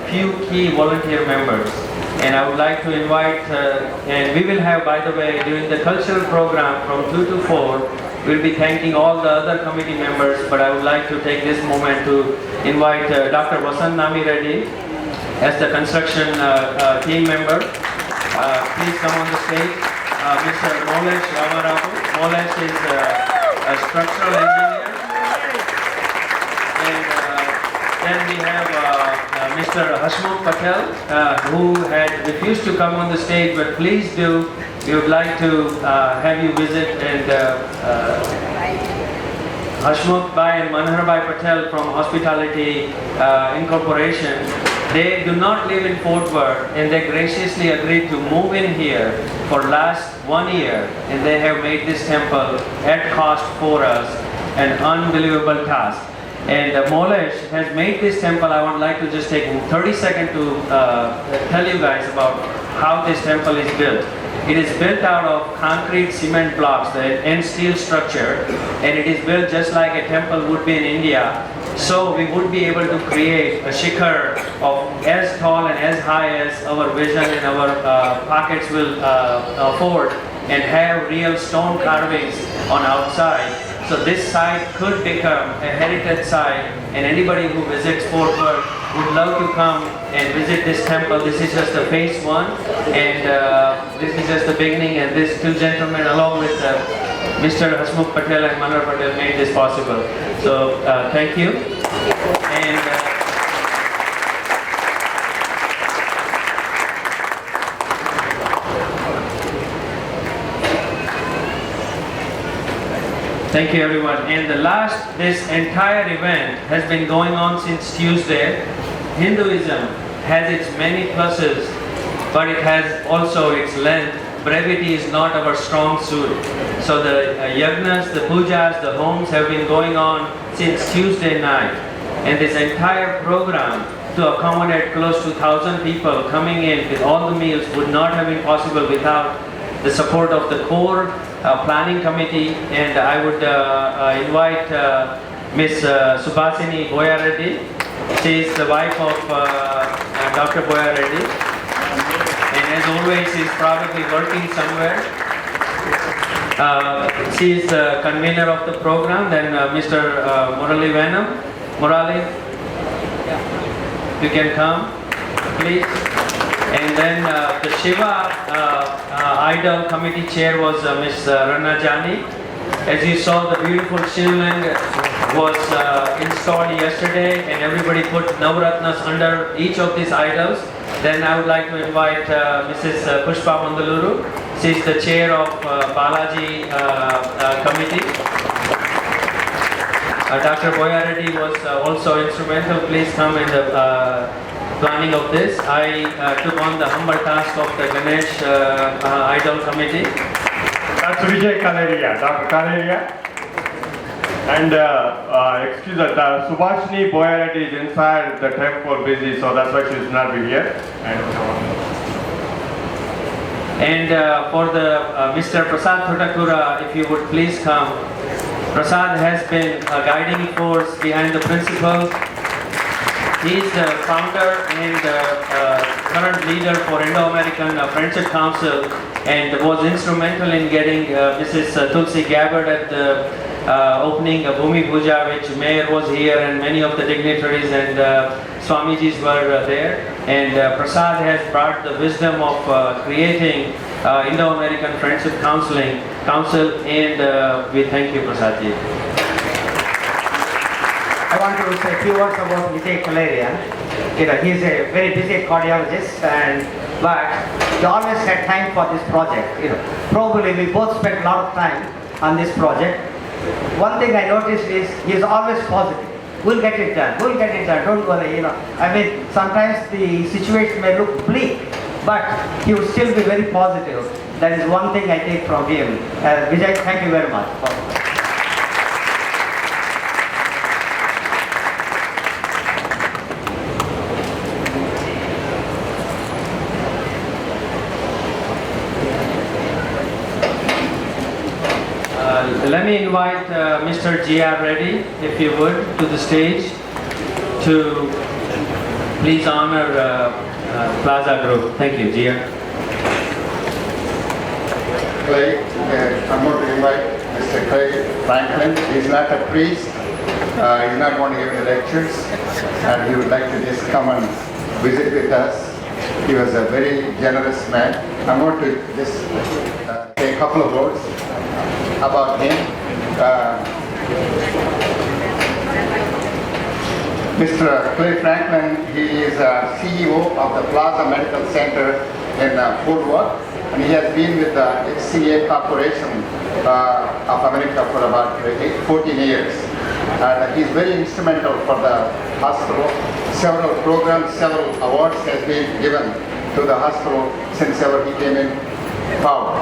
few key volunteer members. And I would like to invite, and we will have, by the way, during the cultural program from 2 to 4, we'll be thanking all the other committee members, but I would like to take this moment to invite Dr. Vasant Nami Reddy as the construction team member. Please come on the stage. Mr. Molesh Ramarapu. Molesh is a structural engineer. And then we have Mr. Hasmukh Patel, who had refused to come on the stage, but please do. We would like to have you visit and Hashmukh Bhai and Manohar Bhai Patel from Hospitality Incorporation, they do not live in Fort Worth, and they graciously agreed to move in here for last 1 year, and they have made this temple at cost for us, an unbelievable task. And Molesh has made this temple. I would like to just take 30 seconds to tell you guys about how this temple is built. It is built out of concrete cement blocks and steel structure, and it is built just like a temple would be in India. So we would be able to create a shikhar of as tall and as high as our vision and our pockets will afford, and have real stone carvings on outside. So this site could become a heritage site, and anybody who visits Fort Worth would love to come and visit this temple. This is just the phase 1, and this is just the beginning, and these two gentlemen along with Mr. Hashmukh Patel and Manohar Patel made this possible. So thank you. And thank you everyone. And this entire event has been going on since Tuesday. Hinduism has its many pluses, but it has also its length. Brevity is not our strong suit. So the yagnas, the pujas, the homes have been going on since Tuesday night. And this entire program to accommodate close to 1,000 people coming in with all the meals would not have been possible without the support of the core planning committee. And I would invite Ms. Subhasini Boyareddy. She is the wife of Dr. Boyareddy, and as always she is probably working somewhere. She is the convener of the program. Then Mr. Murali Venam. Murali, you can come, please. And then the Shiva Idol Committee Chair was Ms. Rana Jani. As you saw, the beautiful Shivling was installed yesterday, and everybody put Navratnas under each of these idols. Then I would like to invite Mrs. Pushpa Mandaluru. She is the chair of Balaji Committee. Dr. Boyareddy was also instrumental. Please come in the planning of this. I took on the humble task of the Ganesh Idol Committee. That's Vijay Kaleria, Dr. Kaleria. And excuse us, Subhashini Boyareddy is inside the temple busy, so that's why she's not here. And for the Mr. Prasad Thotakura, if you would please come. Prasad has been a guiding force behind the principal. He is the founder and current leader for Indo-American Friendship Council, and was instrumental in getting Mrs. Tulsi Gabbard at the opening of Bhumi Puja, which Mayor was here and many of the dignitaries and Swamijis were there. And Prasad has brought the wisdom of creating Indo-American Friendship Council, and we thank you, Prasadji. I want to say a few words about Vijay Kaleria. He is a very busy cardiologist, but he always had time for this project. Probably we both spent a lot of time on this project. One thing I noticed is he is always positive. We'll get it done. We'll get it done. Don't worry. I mean, sometimes the situation may look bleak, but he will still be very positive. That is one thing I take from him. Vijay, thank you very much. Let me invite Mr. G.R. Reddy, if you would, to the stage to please honor Plaza Group. Thank you, G.R. Clay, I'm going to invite Mr. Clay Franklin. He's not a priest. He's not going to give any lectures, and he would like to just come and visit with us. He was a very generous man. I'm going to just say a couple of words about him. Mr. Clay Franklin, he is CEO of the Plaza Medical Center in Fort Worth, and he has been with the HCA Corporation of America for about 14 years. And he's very instrumental for the hospital. Several programs, several awards has been given to the hospital since ever he came in power.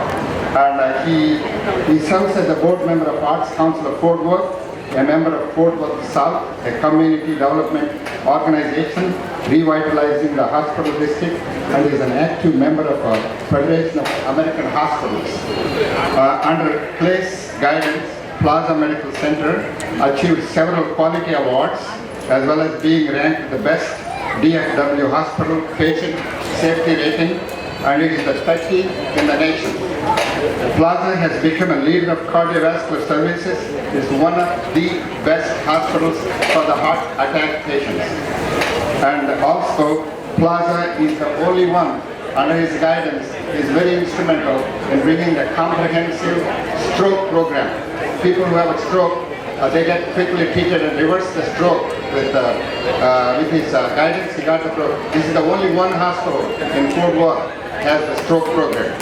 And he serves as a board member of Arts Council of Fort Worth, a member of Fort Worth South, a community development organization revitalizing the hospital district, and is an active member of Federation of American Hospitals. Under Clay's guidance, Plaza Medical Center achieved several quality awards, as well as being ranked the best DFW hospital patient safety rating, and it is the 30th in the nation. Plaza has become a leader of cardiovascular services, is one of the best hospitals for the heart attack patients. And also, Plaza is the only one, under his guidance, is very instrumental in bringing a comprehensive stroke program. People who have a stroke, they get quickly treated and reverse the stroke with his guidance. He got the program. This is the only one hospital in Fort Worth has the stroke program.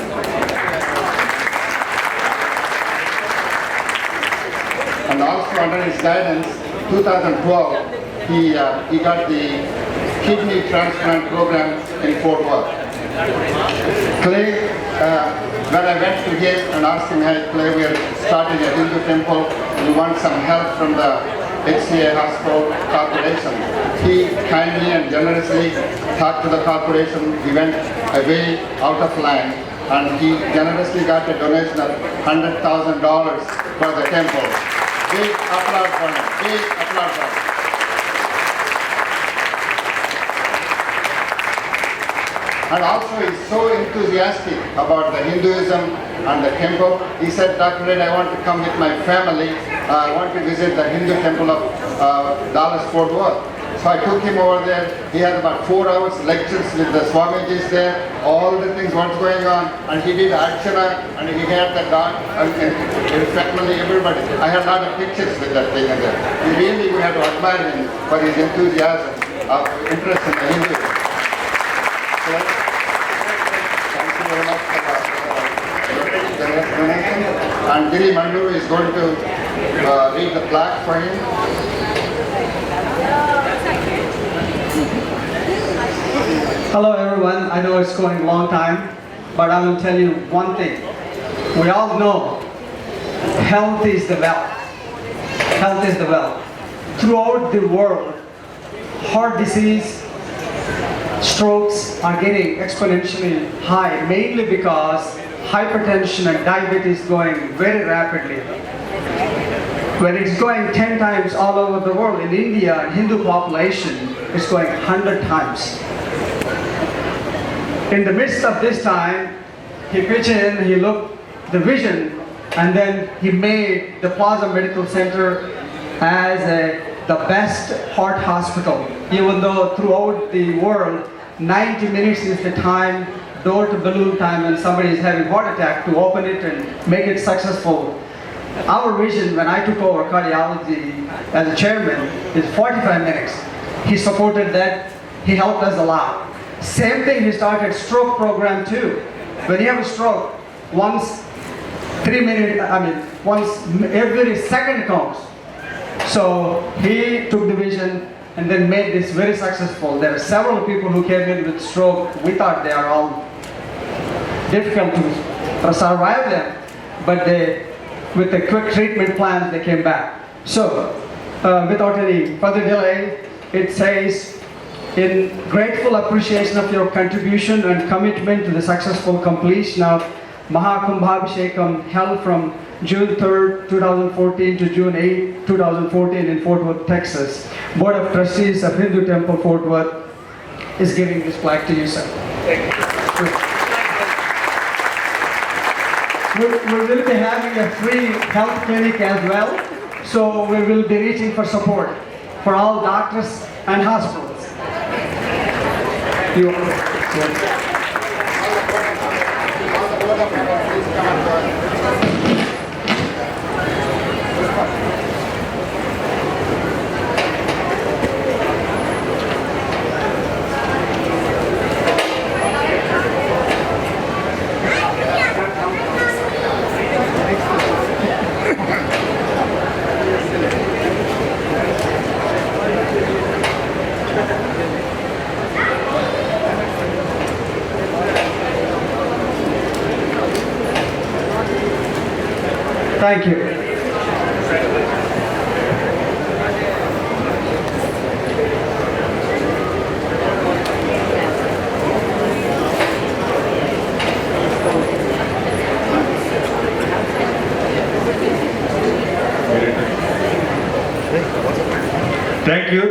And also under his guidance, 2012, he got the kidney transplant program in Fort Worth. Clay, when I went to him and asked him, hey Clay, we are starting a Hindu temple, we want some help from the HCA Hospital Corporation. He kindly and generously talked to the corporation. He went away out of line, and he generously got a donation of $100,000 for the temple. Big applause for him. Big applause for him. And also he's so enthusiastic about the Hinduism and the temple. He said, Dr. Red, I want to come with my family. I want to visit the Hindu temple of Dallas Fort Worth. So I took him over there. He had about 4 hours lectures with the Swamijis there, all the things what's going on. And he did Archana, and he had the dog, and family, everybody. I had a lot of pictures with that thing in there. We have to admire him for his enthusiasm of interest in the Hinduism. So, thank you very much for the donation. And Giri Mandu is going to read the plaque for him. Hello everyone, I know it's going a long time, but I will tell you one thing. We all know health is the wealth. Health is the wealth. Throughout the world, heart disease, strokes are getting exponentially high, mainly because hypertension and diabetes going very rapidly. When it's going 10 times all over the world, in India, Hindu population is going 100 times. In the midst of this time, he pitched in, he looked the vision, and then he made the Plaza Medical Center as the best heart hospital. Even though throughout the world, 90 minutes is the time, door to balloon time, when somebody is having heart attack, to open it and make it successful. Our vision when I took over cardiology as a chairman is 45 minutes. He supported that, he helped us a lot. Same thing, he started stroke program too. When you have a stroke, once every second counts. So he took the vision and then made this very successful. There are several people who came in with stroke. We thought they are all difficult to survive them, but with the quick treatment plans, they came back. So, without any further delay, it says, in grateful appreciation of your contribution and commitment to the successful completion of Mahakumbhabhishekam held from June 3rd, 2014 to June 8, 2014 in Fort Worth, Texas, Board of Trustees of Hindu Temple, Fort Worth is giving this plaque to you, sir. Thank you. We will be having a free health clinic as well, so we will be reaching for support for all doctors and hospitals. Thank you.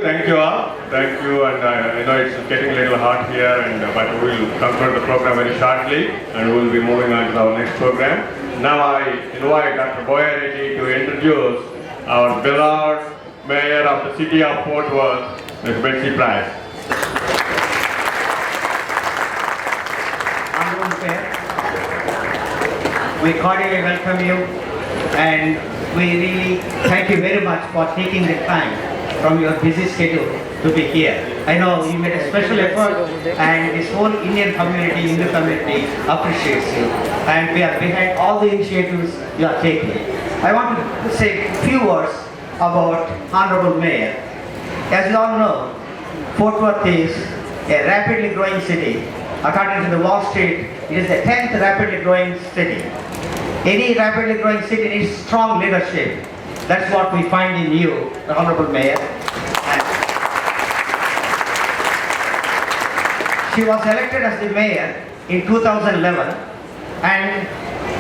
Thank you all. Thank you, and I know it's getting a little hot here, but we will conclude the program very shortly, and we will be moving on to our next program. Now I invite Dr. Boyareddy to introduce our beloved Mayor of the City of Fort Worth, Ms. Betsy Price. Honorable Mayor, we cordially welcome you, and we really thank you very much for taking the time from your busy schedule to be here. I know you made a special effort, and this whole Indian community, Hindu community appreciates you, and we are behind all the initiatives you are taking. I want to say a few words about Honorable Mayor. As you all know, Fort Worth is a rapidly growing city. According to the Wall Street, it is the 10th rapidly growing city. Any rapidly growing city needs strong leadership. That's what we find in you, the Honorable Mayor. And she was elected as the mayor in 2011, and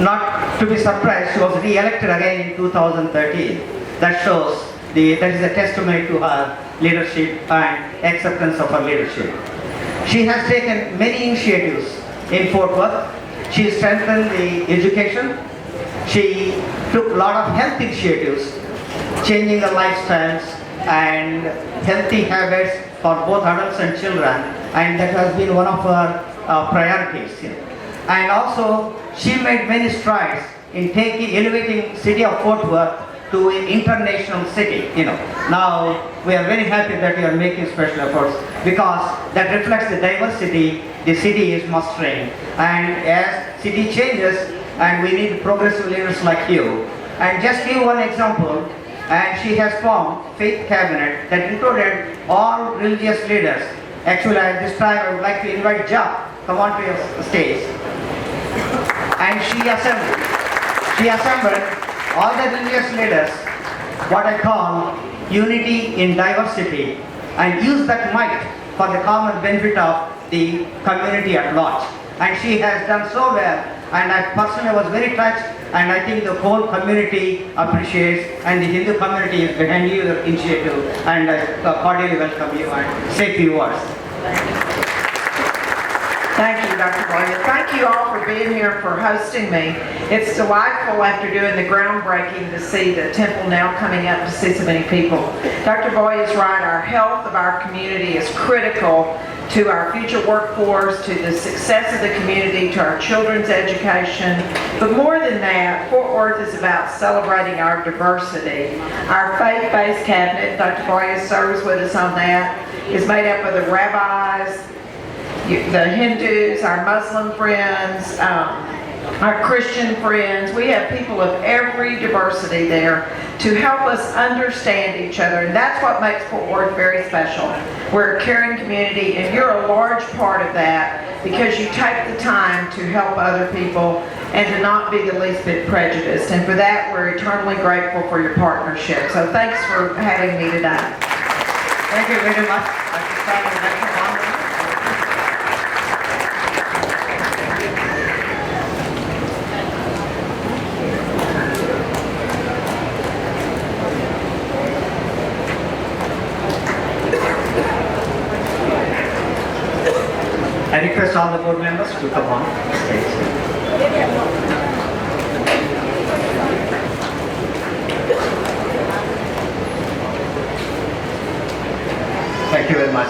not to be surprised, she was re-elected again in 2013. That shows that is a testimony to her leadership and acceptance of her leadership. She has taken many initiatives in Fort Worth. She strengthened the education. She took a lot of health initiatives, changing the lifestyles and healthy habits for both adults and children, and that has been one of her priorities. And also, she made many strides in elevating city of Fort Worth to an international city. Now we are very happy that you are making special efforts, because that reflects the diversity the city is mastering. And as city changes, and we need progressive leaders like you. And just give one example, and she has formed Faith Cabinet that included all religious leaders. Actually, at this time, I would like to invite Jack, come on to your stage. And she assembled all the religious leaders, what I call unity in diversity, and use that might for the common benefit of the community at large. And she has done so well, and I personally was very touched, and I think the whole community appreciates, and the Hindu community is behind you, your initiative, and I cordially welcome you and say a few words. Thank you, Dr. Boyer. Thank you all for being here, for hosting me. It's delightful after doing the groundbreaking to see the temple now coming up, to see so many people. Dr. Boyer is right. Our health of our community is critical to our future workforce, to the success of the community, to our children's education. But more than that, Fort Worth is about celebrating our diversity. Our faith-based cabinet, Dr. Boyer serves with us on that, is made up of the rabbis, the Hindus, our Muslim friends, our Christian friends. We have people of every diversity there to help us understand each other, and that's what makes Fort Worth very special. We're a caring community, and you're a large part of that, because you take the time to help other people and to not be the least bit prejudiced. And for that, we're eternally grateful for your partnership. So thanks for having me today. Thank you very much. At this time, we'd like to honor I request all the board members to come on stage. Thank you very much.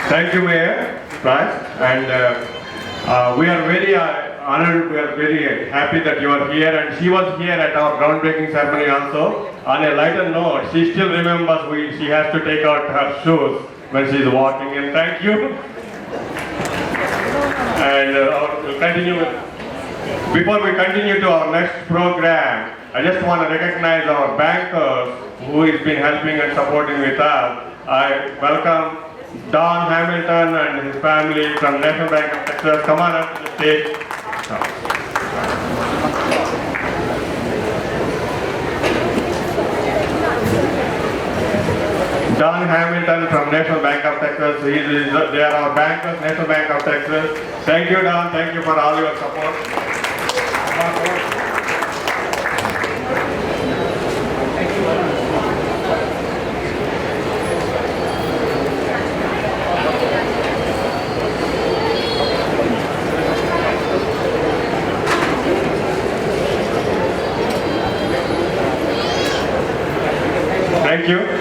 Thank you, Mayor Price, and we are very honored, we are very happy that you are here, and she was here at our groundbreaking ceremony also. On a lighter note, she still remembers she has to take out her shoes when she is walking in. Thank you. And we'll continue before we continue to our next program, I just want to recognize our bankers who has been helping and supporting with us. I welcome Don Hamilton and his family from National Bank of Texas. Come on up to the stage. They are our bankers, National Bank of Texas. Thank you, Don. Thank you for all your support. Thank you.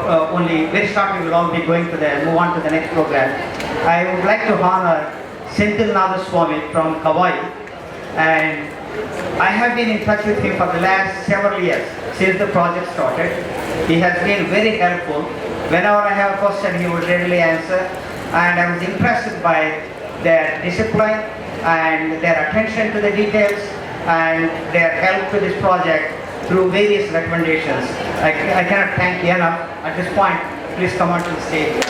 Only very shortly we'll all be going to move on to the next program. I would like to honor Senthil Swami from Kauai, and I have been in touch with him for the last several years since the project started. He has been very helpful. Whenever I have a question, he would readily answer, and I was impressed by their discipline and their attention to the details and their help to this project through various recommendations. I cannot thank you enough. At this point, please come onto the stage.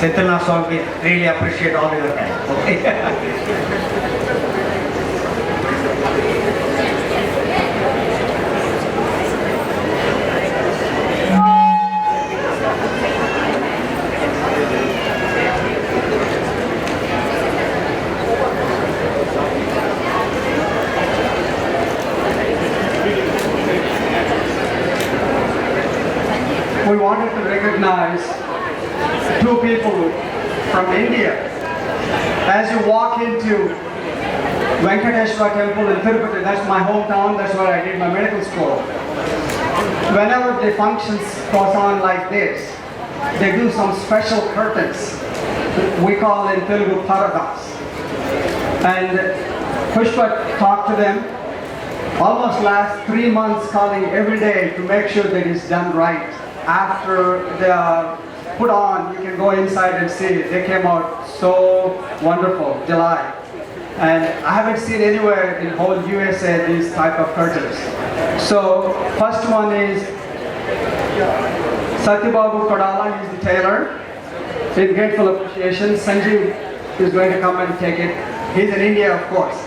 Senthil Swami, really appreciate all your help. Okay. We wanted to recognize two people from India. As you walk into Venkateshwara Temple in Tirupati, that's my hometown, that's where I did my medical school. Whenever the functions goes on like this, they do some special curtains. We call in Telugu paradas. And Pushpa talked to them almost last 3 months, calling every day to make sure that it's done right. After they are put on, you can go inside and see it. They came out so wonderful, July. And I haven't seen anywhere in whole USA these type of curtains. So first one is Satyababu Kodala, he's the tailor. In grateful appreciation, Sanjeev is going to come and take it. He's in India, of course.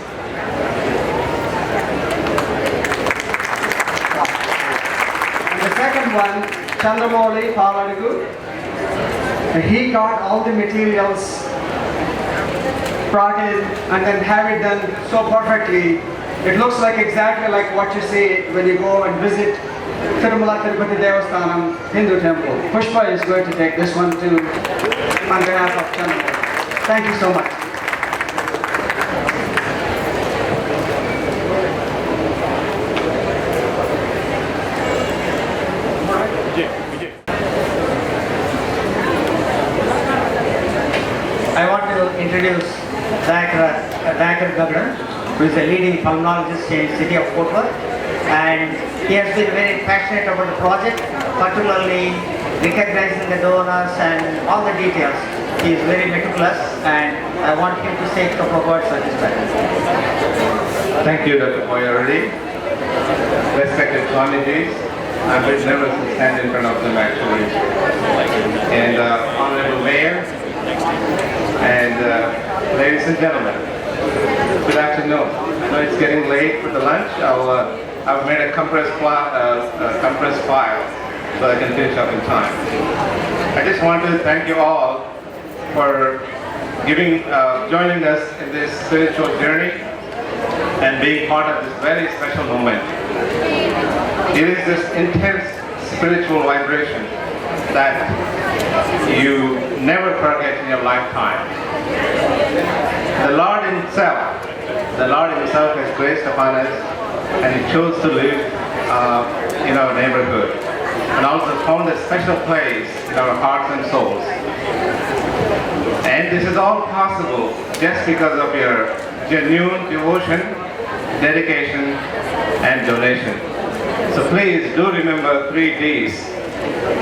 And the second one, Chandramouli Paladigu. He got all the materials brought in and then have it done so perfectly. It looks like exactly like what you see when you go and visit Tirumala Tirupati Devasthanam Hindu temple. Pushpa is going to take this one too on behalf of Chandramouli. Thank you so much. I want to introduce Dr. Gagran, who is a leading pulmonologist in the city of Fort Worth, and he has been very passionate about the project, particularly recognizing the donors and all the details. He is very meticulous, and I want him to say a couple of words on this matter. Thank you, Dr. Boyardi. Respected Swamijis, I'm a bit nervous to stand in front of them actually. And Honorable Mayor, and ladies and gentlemen, good afternoon. I know it's getting late for the lunch. I've made a compressed file so I can finish up in time. I just want to thank you all for joining us in this spiritual journey and being part of this very special moment. It is this intense spiritual vibration that you never forget in your lifetime. The Lord Himself has graced upon us, and He chose to live in our neighborhood, and also found a special place in our hearts and souls. And this is all possible just because of your genuine devotion, dedication, and donation. So please do remember 3 Ds: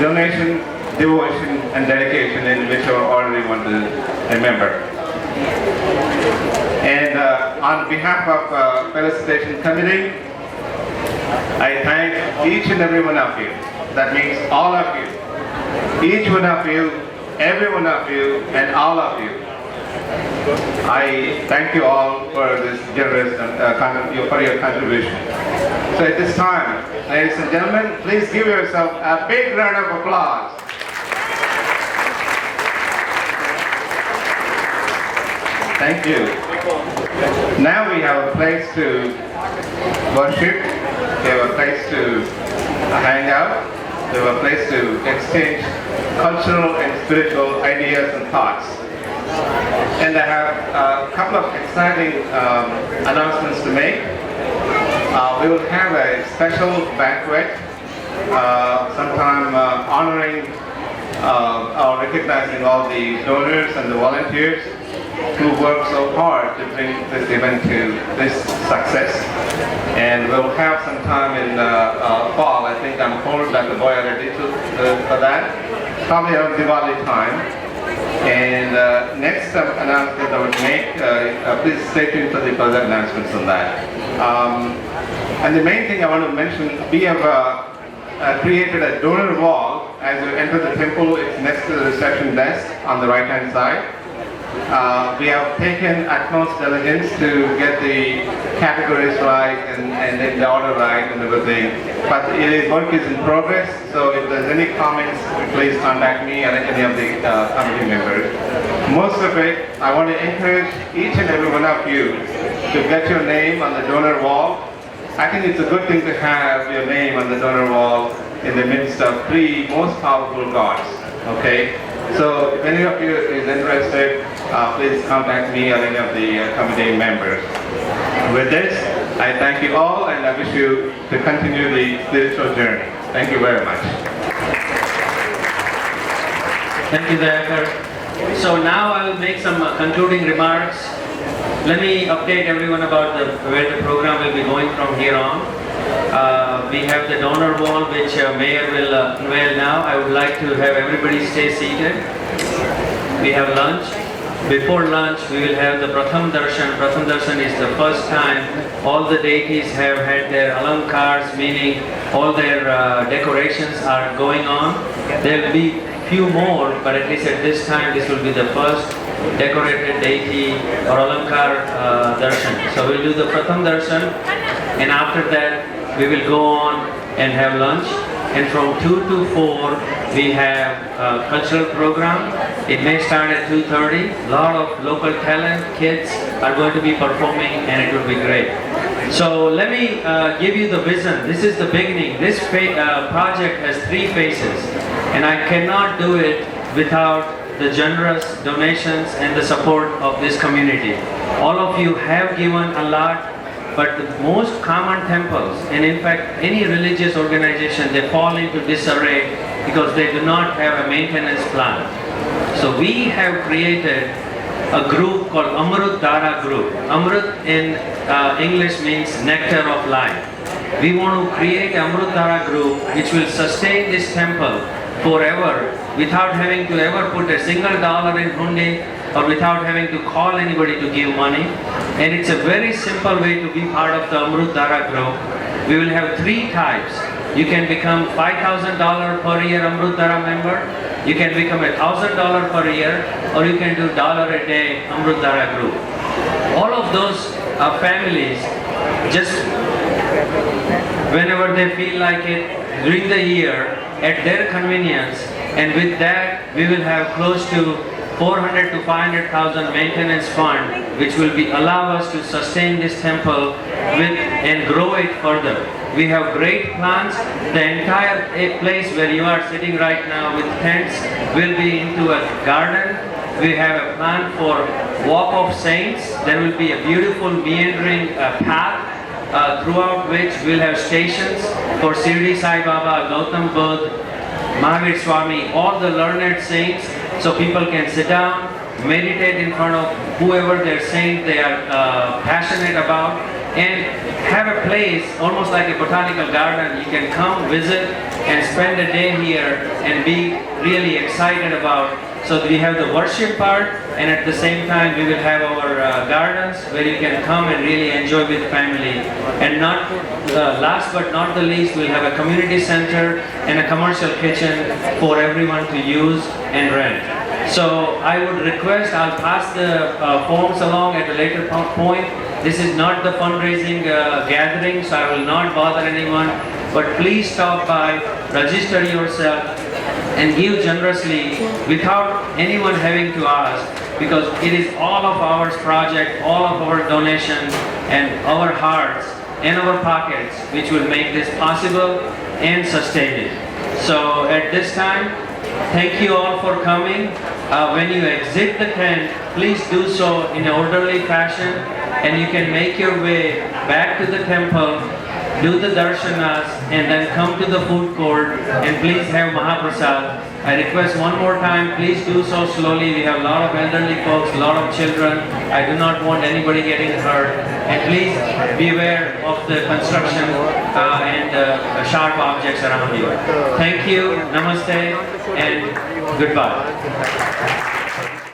donation, devotion, and dedication, in whichever order you want to remember. And on behalf of Felicitation Committee, I thank each and every one of you. That means all of you. Each one of you, every one of you, and all of you. I thank you all for this generous for your contribution. So at this time, ladies and gentlemen, please give yourself a big round of applause. Thank you. Now we have a place to worship, we have a place to hang out, we have a place to exchange cultural and spiritual ideas and thoughts. And I have a couple of exciting announcements to make. We will have a special banquet sometime honoring or recognizing all the donors and the volunteers who worked so hard to bring this event to this success. And we'll have some time in fall. I think I'm told that the boy already took for that, probably around Diwali time. And next announcement I would make, please stay tuned for the further announcements on that. And the main thing I want to mention, we have created a donor wall. As you enter the temple, it's next to the reception desk on the right hand side. We have taken utmost diligence to get the categories right and the order right and everything. But work is in progress, so if there's any comments, please contact me or any of the committee members. Most of it, I want to encourage each and every one of you to get your name on the donor wall. I think it's a good thing to have your name on the donor wall in the midst of 3 most powerful gods. Okay? So if any of you is interested, please contact me or any of the committee members. With this, I thank you all and I wish you to continue the spiritual journey. Thank you very much. Thank you, Dayakar. So now I will make some concluding remarks. Let me update everyone about where the program will be going from here on. We have the donor wall, which Mayor will unveil now. I would like to have everybody stay seated. We have lunch. Before lunch, we will have the Pratham Darshan. Pratham Darshan is the first time all the deities have had their alankars, meaning all their decorations are going on. There will be few more, but at least at this time, this will be the first decorated deity or alankar darshan. So we'll do the Pratham Darshan, and after that, we will go on and have lunch. And from 2 to 4, we have a cultural program. It may start at 2:30. A lot of local talent, kids are going to be performing, and it will be great. So let me give you the vision. This is the beginning. This project has 3 phases, and I cannot do it without the generous donations and the support of this community. All of you have given a lot. But the most common temples, and in fact any religious organization, they fall into disarray because they do not have a maintenance plan. So we have created a group called Amrut Dhara Group. Amrut in English means nectar of life. We want to create Amrut Dhara Group which will sustain this temple forever without having to ever put a single dollar in hundi or without having to call anybody to give money. And it's a very simple way to be part of the Amrut Dhara Group. We will have 3 types. You can become $5,000 per year Amrut Dhara member, you can become $1,000 per year, or you can do $1 a day Amrut Dhara Group. All of those families, just whenever they feel like it during the year, at their convenience, and with that we will have close to 400 to 500,000 maintenance fund, which will be allow us to sustain this temple and grow it further. We have great plans. The entire place where you are sitting right now with tents will be into a garden. We have a plan for Walk of Saints. There will be a beautiful meandering path throughout which we'll have stations for Shirdi Sai Baba, Gautam Buddha, Mahavir Swami, all the learned saints, so people can sit down, meditate in front of whoever they're saying they are passionate about, and have a place almost like a botanical garden. You can come visit and spend a day here and be really excited about. So we have the worship part, and at the same time we will have our gardens where you can come and really enjoy with family. And not last but not the least, we'll have a community center and a commercial kitchen for everyone to use and rent. So I would request, I'll pass the forms along at a later point. This is not the fundraising gathering, so I will not bother anyone. But please stop by, register yourself, and give generously without anyone having to ask, because it is all of our project, all of our donations, and our hearts and our pockets which will make this possible and sustain it. So at this time, thank you all for coming. When you exit the tent, please do so in an orderly fashion, and you can make your way back to the temple, do the darshanas, and then come to the food court and please have Mahaprasad. I request one more time, please do so slowly. We have a lot of elderly folks, a lot of children. I do not want anybody getting hurt. And please beware of the construction and sharp objects around you. Thank you, namaste, and goodbye.